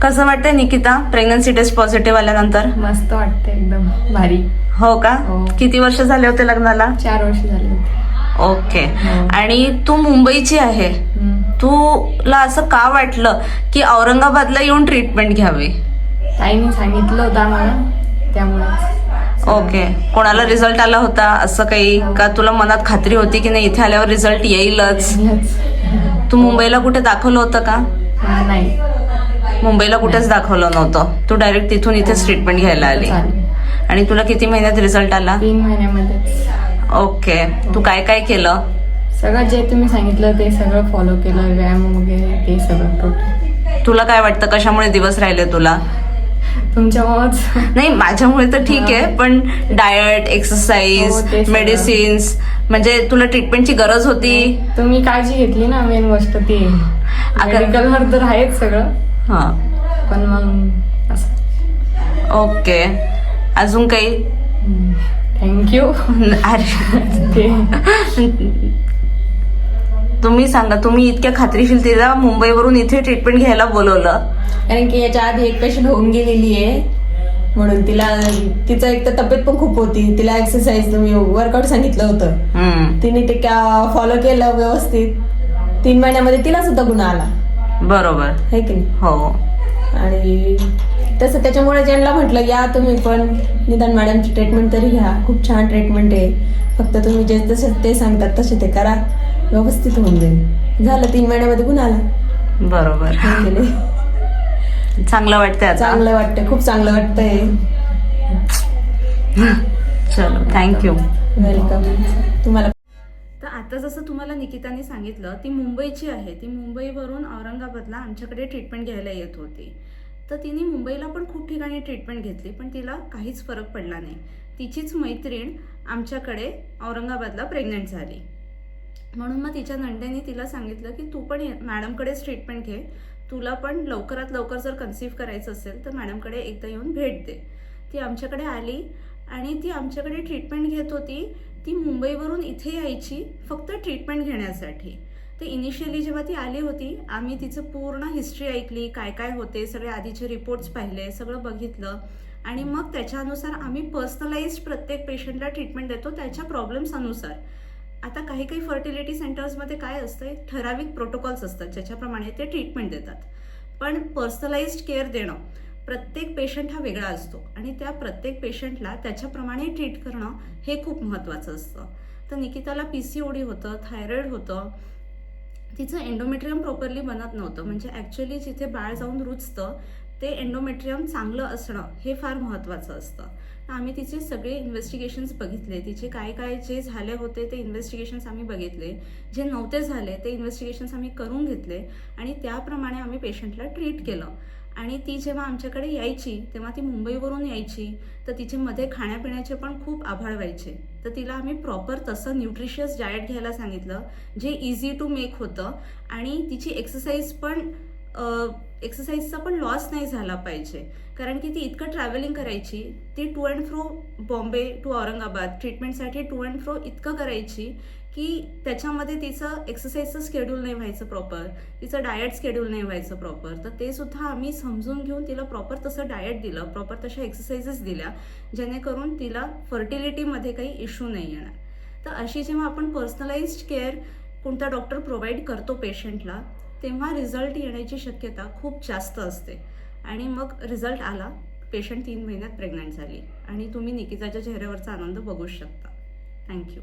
कसं वाटतंय Nikita pregnancy taste positive आल्यानंतर? मस्त वाटतं, एकदम भारी. हो का? हो. किती वर्ष झाले होते लग्नाला? 4 वर्ष झाले होते. ओके. आणि तू मुंबईची आहे, तुला असं का वाटलं की औरंगाबादला येऊन ट्रीटमेंट घ्यावी? ताईने सांगितलं होतं आम्हाला, त्यामुळे. ओके. कोणाला रिझल्ट आला होता असं काही का तुला मनात खात्री होती की नाही इथे आल्यावर रिझल्ट येईलच? तू मुंबईला कुठे दाखवलं होतं का? नाही, मुंबईला कुठेच दाखवलं नव्हतं, तू डायरेक्ट तिथून इथेच ट्रीटमेंट घ्यायला आली. आणि तुला किती महिन्यात रिझल्ट आला? 3 महिन्यामध्ये. ओके. तू काय काय केलं? सगळं जे तुम्ही सांगितलं ते सगळं फॉलो केलं, व्यायाम वगैरे ते सगळं टोटल. तुला काय वाटतं कशामुळे दिवस राहिले तुला? तुमच्यामुळेच. नाही, माझ्यामुळे तर ठीक आहे, पण डाएट, एक्सरसाइज, हो, ते सगळं. मेडिसिन्स, म्हणजे तुला ट्रीटमेंटची गरज होती. तुम्ही काळजी घेतली ना, मेन गोष्ट ती. मेडिकलवर तर आहेच सगळं, हा. पण मग असं. ओके. अजून काही? थँक्यू. अरे तुम्ही सांगा, तुम्ही इतक्या खात्रीशीर तिला मुंबईवरून इथे ट्रीटमेंट घ्यायला बोलवलं? कारण की याच्या आधी एक पेशंट होऊन गेलेली आहे, म्हणून तिला तिचं एक तर तब्येत पण खूप होती. तिला एक्सरसाइज तुम्ही वर्कआउट सांगितलं होतं, तिने ते फॉलो केलं व्यवस्थित. 3 महिन्यामध्ये तिला सुद्धा गुन्हा आला. बरोबर है की नाही? हो. आणि तसं त्याच्यामुळे ज्यांना म्हटलं या तुम्ही पण निदान मॅडमची ट्रीटमेंट तरी घ्या, खूप छान ट्रीटमेंट आहे. फक्त तुम्ही जे जसे ते सांगतात तसे ते करा, व्यवस्थित होऊन जाईल. झालं, 3 महिन्यामध्ये गुन्हा आला. बरोबर. है की नाही? चांगलं वाटतंय आता? चांगलं वाटतंय, खूप चांगलं वाटतंय. चलो, थँक्यू. वेलकम. तुम्हाला तर आता जसं तुम्हाला निकिताने सांगितलं, ती मुंबईची आहे. ती मुंबईवरून औरंगाबादला आमच्याकडे ट्रीटमेंट घ्यायला येत होती. तर तिने मुंबईला पण खूप ठिकाणी ट्रीटमेंट घेतली, पण तिला काहीच फरक पडला नाही. तिचीच मैत्रीण आमच्याकडे औरंगाबादला प्रेग्नंट झाली. म्हणून मग तिच्या नंदेने तिला सांगितलं की तू पण मॅडमकडेच ट्रीटमेंट घे, तुला पण लवकरात लवकर जर कन्सीव्ह करायचं असेल तर मॅडमकडे एकदा येऊन भेट दे. ती आमच्याकडे आली आणि ती आमच्याकडे ट्रीटमेंट घेत होती. ती मुंबईवरून इथे यायची फक्त ट्रीटमेंट घेण्यासाठी. तर इनिशियली जेव्हा ती आली होती, आम्ही तिचं पूर्ण हिस्ट्री ऐकली, काय काय होते, सगळे आधीचे रिपोर्ट्स पाहिले, सगळं बघितलं. आणि मग त्याच्यानुसार आम्ही पर्सनलाइज्ड प्रत्येक पेशंटला ट्रीटमेंट देतो त्याच्या प्रॉब्लेम्स अनुसार. आता काही काही फर्टिलिटी सेंटर्समध्ये काय असतं, ठराविक प्रोटोकॉल्स असतात ज्याच्याप्रमाणे ते ट्रीटमेंट देतात. पण पर्सनलाइज्ड केअर देणं, प्रत्येक पेशंट हा वेगळा असतो आणि त्या प्रत्येक पेशंटला त्याच्याप्रमाणे ट्रीट करणं हे खूप महत्त्वाचं असतं. तर निकिताला PCOD होतं, थायरॉइड होतं, तिचं एंडोमेट्रियम प्रॉपरली बनत नव्हतं. म्हणजे ॲक्च्युली जिथे बाळ जाऊन रुजतं ते एंडोमेट्रियम चांगलं असणं हे फार महत्त्वाचं असतं. आम्ही तिचे सगळे इन्व्हेस्टिगेशन्स बघितले, तिचे काय काय जे झाले होते ते इन्व्हेस्टिगेशन्स आम्ही बघितले, जे नव्हते झाले ते इन्व्हेस्टिगेशन्स आम्ही करून घेतले आणि त्याप्रमाणे आम्ही पेशंटला ट्रीट केलं. आणि ती जेव्हा आमच्याकडे यायची तेव्हा ती मुंबईवरून यायची, तर तिचे मध्ये खाण्यापिण्याचे पण खूप आभाळ व्हायचे. तर तिला आम्ही प्रॉपर तसं न्यूट्रिशियस डाएट घ्यायला सांगितलं, जे इझी टू मेक होतं. आणि तिची एक्सरसाइजचा पण लॉस नाही झाला पाहिजे, कारण की ती इतकं ट्रॅव्हलिंग करायची. ती to and fro Bombay to Aurangabad ट्रीटमेंटसाठी टू अँड फ्रो इतकं करायची की त्याच्यामध्ये तिचं एक्सरसाइजचं स्केड्यूल नाही व्हायचं प्रॉपर, तिचं डाएट स्केड्यूल नाही व्हायचं प्रॉपर. तर ते सुद्धा आम्ही समजून घेऊन तिला प्रॉपर तसं डाएट दिलं, प्रॉपर तशा एक्सरसाइजेस दिल्या, जेणेकरून तिला फर्टिलिटीमध्ये काही इश्यू नाही येणार. तर अशी जेव्हा आपण पर्सनलाइज्ड केअर कोणता डॉक्टर प्रोव्हाइड करतो पेशंटला, तेव्हा रिझल्ट येण्याची शक्यता खूप जास्त असते. आणि मग रिझल्ट आला, पेशंट 3 महिन्यात प्रेग्नंट झाली आणि तुम्ही निकिताच्या चेहऱ्यावरचा आनंद बघूच शकता. थँक्यू.